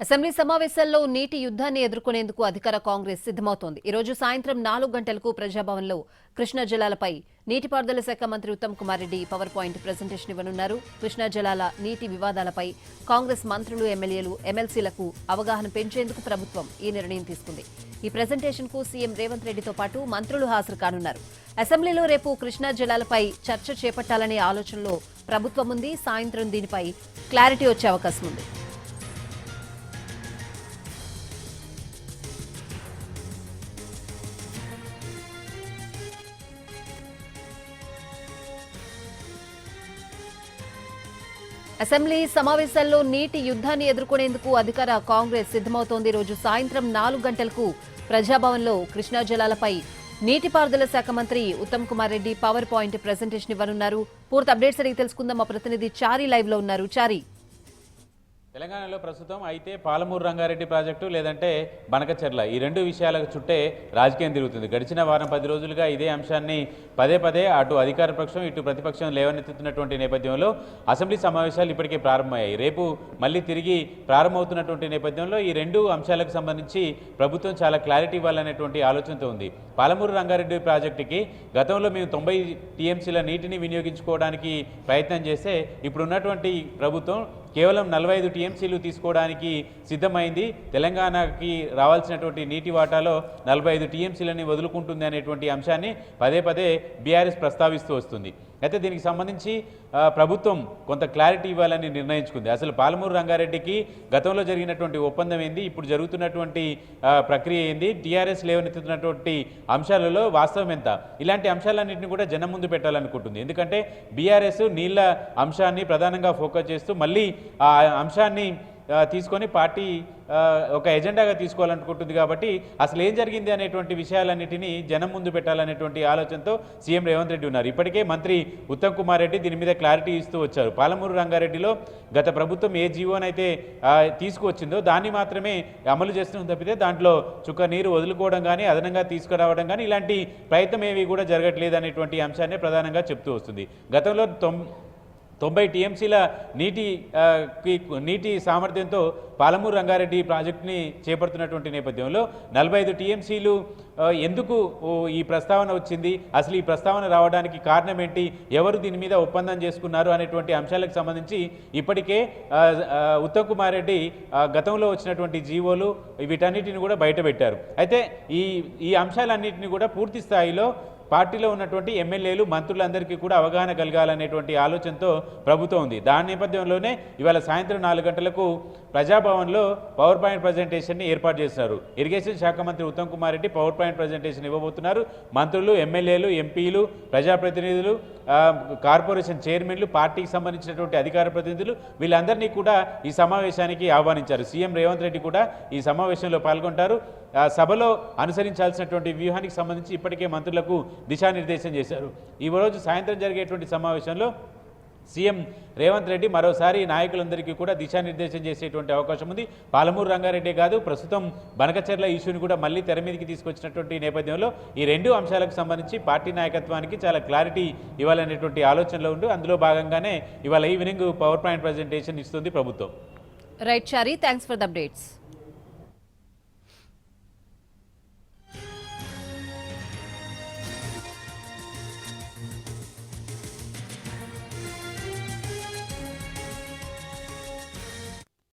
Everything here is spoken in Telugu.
అసెంబ్లీ సమావేశాల్లో నీటి యుద్ధాన్ని ఎదుర్కొనేందుకు అధికార కాంగ్రెస్ సిద్దమవుతోంది. ఈ రోజు సాయంత్రం 4 గంటలకు ప్రజాభవన్లో కృష్ణా జలాలపై నీటిపారుదల శాఖ మంత్రి Uttam Kumar Reddy power point presentation ఇవ్వనున్నారు. కృష్ణా జలాల నీటి వివాదాలపై కాంగ్రెస్ మంత్రులు, ఎమ్మెల్యేలు, ఎమ్మెల్సీలకు అవగాహన పెంచేందుకు ప్రభుత్వం ఈ నిర్ణయం తీసుకుంది. ఈ ప్రెజెంటేషన్ కు సీఎం రేవంత్ రెడ్డితో పాటు మంత్రులు హాజరు కానున్నారు. అసెంబ్లీలో రేపు కృష్ణా జలాలపై చర్చ చేపట్టాలనే ఆలోచనలో ప్రభుత్వం ఉంది. సాయంత్రం దీనిపై క్లారిటీ వచ్చే అవకాశం ఉంది. అసెంబ్లీ సమావేశాల్లో నీటి యుద్ధాన్ని ఎదుర్కొనేందుకు అధికార కాంగ్రెస్ సిద్దమవుతోంది. రోజు సాయంత్రం 4 గంటలకు ప్రజాభవన్లో కృష్ణా జలాలపై నీటిపారుదల శాఖ మంత్రి Uttam Kumar Reddy power point presentation ఇవ్వనున్నారు. పూర్తి అప్డేట్స్ అడిగి తెలుసుకుందాం. మా ప్రతినిధి చారి లైవ్ లో ఉన్నారు. చారి, తెలంగాణలో ప్రస్తుతం అయితే పాలమూరు రంగారెడ్డి ప్రాజెక్టు లేదంటే బనకచెర్ల ఈ రెండు విషయాలకు చుట్టే రాజకీయం తిరుగుతుంది. గడిచిన వారం 10 రోజులుగా ఇదే అంశాన్ని పదే పదే అటు అధికార పక్షం ఇటు ప్రతిపక్షం లేవనెత్తుతున్నటువంటి నేపథ్యంలో అసెంబ్లీ సమావేశాలు ఇప్పటికే ప్రారంభమయ్యాయి. రేపు మళ్ళీ తిరిగి ప్రారంభమవుతున్నటువంటి నేపథ్యంలో ఈ రెండు అంశాలకు సంబంధించి ప్రభుత్వం చాలా క్లారిటీ ఇవ్వాలనేటువంటి ఆలోచనతో ఉంది. పాలమూరు రంగారెడ్డి ప్రాజెక్టుకి గతంలో మేము 90 టీఎంసీల నీటిని వినియోగించుకోవడానికి ప్రయత్నం చేస్తే ఇప్పుడున్నటువంటి ప్రభుత్వం కేవలం 45 టీఎంసీలు తీసుకోవడానికి సిద్ధమైంది. తెలంగాణకి రావాల్సినటువంటి నీటి వాటాలో 45 టీఎంసీలని వదులుకుంటుంది అనేటువంటి అంశాన్ని పదే పదే బీఆర్ఎస్ ప్రస్తావిస్తూ వస్తుంది. అయితే దీనికి సంబంధించి ప్రభుత్వం కొంత క్లారిటీ ఇవ్వాలని నిర్ణయించుకుంది. అసలు పాలమూరు రంగారెడ్డికి గతంలో జరిగినటువంటి ఒప్పందం ఏంది, ఇప్పుడు జరుగుతున్నటువంటి ప్రక్రియ ఏంది, టీఆర్ఎస్ లేవనెత్తుతున్నటువంటి అంశాలలో వాస్తవం ఎంత, ఇలాంటి అంశాలన్నింటినీ కూడా జనం ముందు పెట్టాలనుకుంటుంది. ఎందుకంటే బీఆర్ఎస్ నీళ్ల అంశాన్ని ప్రధానంగా ఫోకస్ చేస్తూ మళ్ళీ ఆ అంశాన్ని తీసుకొని పార్టీ ఒక ఎజెండాగా తీసుకోవాలనుకుంటుంది. కాబట్టి అసలు ఏం జరిగింది అనేటువంటి విషయాలన్నింటినీ జనం ముందు పెట్టాలనేటువంటి ఆలోచనతో సీఎం రేవంత్ రెడ్డి ఉన్నారు. ఇప్పటికే మంత్రి ఉత్తమ్ కుమార్ రెడ్డి దీని మీద క్లారిటీ ఇస్తూ వచ్చారు. పాలమూరు రంగారెడ్డిలో గత ప్రభుత్వం ఏ జీవోనైతే తీసుకువచ్చిందో దాన్ని మాత్రమే అమలు చేస్తుంది తప్పితే దాంట్లో చుక్క నీరు వదులుకోవడం కానీ అదనంగా తీసుకురావడం కానీ ఇలాంటి ప్రయత్నం ఏవి కూడా జరగట్లేదు అనేటువంటి అంశాన్ని ప్రధానంగా చెప్తూ వస్తుంది. గతంలో 90 టీఎంసీల నీటి సామర్థ్యంతో పాలమూరు రంగారెడ్డి ప్రాజెక్టుని చేపడుతున్నటువంటి నేపథ్యంలో 45 టీఎంసీలు ఎందుకు ఈ ప్రస్తావన వచ్చింది, అసలు ఈ ప్రస్తావన రావడానికి కారణం ఏంటి, ఎవరు దీని మీద ఒప్పందం చేసుకున్నారు అనేటువంటి అంశాలకు సంబంధించి ఇప్పటికే ఉత్తమ్ కుమార్ రెడ్డి గతంలో వచ్చినటువంటి జీవోలు వీటన్నిటిని కూడా బయటపెట్టారు. అయితే ఈ అంశాలన్నింటినీ కూడా పూర్తి స్థాయిలో పార్టీలో ఉన్నటువంటి ఎమ్మెల్యేలు, మంత్రులందరికీ కూడా అవగాహన కలగాలనేటువంటి ఆలోచనతో ప్రభుత్వం ఉంది. దాని నేపథ్యంలోనే ఇవాళ సాయంత్రం 4 గంటలకు ప్రజాభవన్లో పవర్ పాయింట్ ప్రజెంటేషన్ని ఏర్పాటు చేస్తున్నారు. ఇరిగేషన్ శాఖ మంత్రి Uttam Kumar Reddy power point presentation ఇవ్వబోతున్నారు. మంత్రులు, ఎమ్మెల్యేలు, ఎంపీలు, ప్రజాప్రతినిధులు, కార్పొరేషన్ చైర్మన్లు, పార్టీకి సంబంధించినటువంటి అధికార ప్రతినిధులు వీళ్ళందరినీ కూడా ఈ సమావేశానికి ఆహ్వానించారు. సీఎం రేవంత్ రెడ్డి కూడా ఈ సమావేశంలో పాల్గొంటారు. సభలో అనుసరించాల్సినటువంటి వ్యూహానికి సంబంధించి ఇప్పటికే మంత్రులకు దిశానిర్దేశం చేశారు. ఈ రోజు సాయంత్రం జరిగేటువంటి సమావేశంలో సీఎం రేవంత్ రెడ్డి మరోసారి నాయకులందరికీ కూడా దిశానిర్దేశం చేసేటువంటి అవకాశం ఉంది. పాలమూరు రంగారెడ్డి కాదు, ప్రస్తుతం బనకచెర్ల ఇష్యూని కూడా మళ్ళీ తెర మీదకి తీసుకొచ్చినటువంటి నేపథ్యంలో ఈ రెండు అంశాలకు సంబంధించి పార్టీ నాయకత్వానికి చాలా క్లారిటీ ఇవ్వాలనేటువంటి ఆలోచనలో ఉంటూ అందులో భాగంగానే ఇవాళ ఈవినింగ్ పవర్ పాయింట్ ప్రజెంటేషన్ ఇస్తుంది ప్రభుత్వం. Right Chari, thanks for the updates.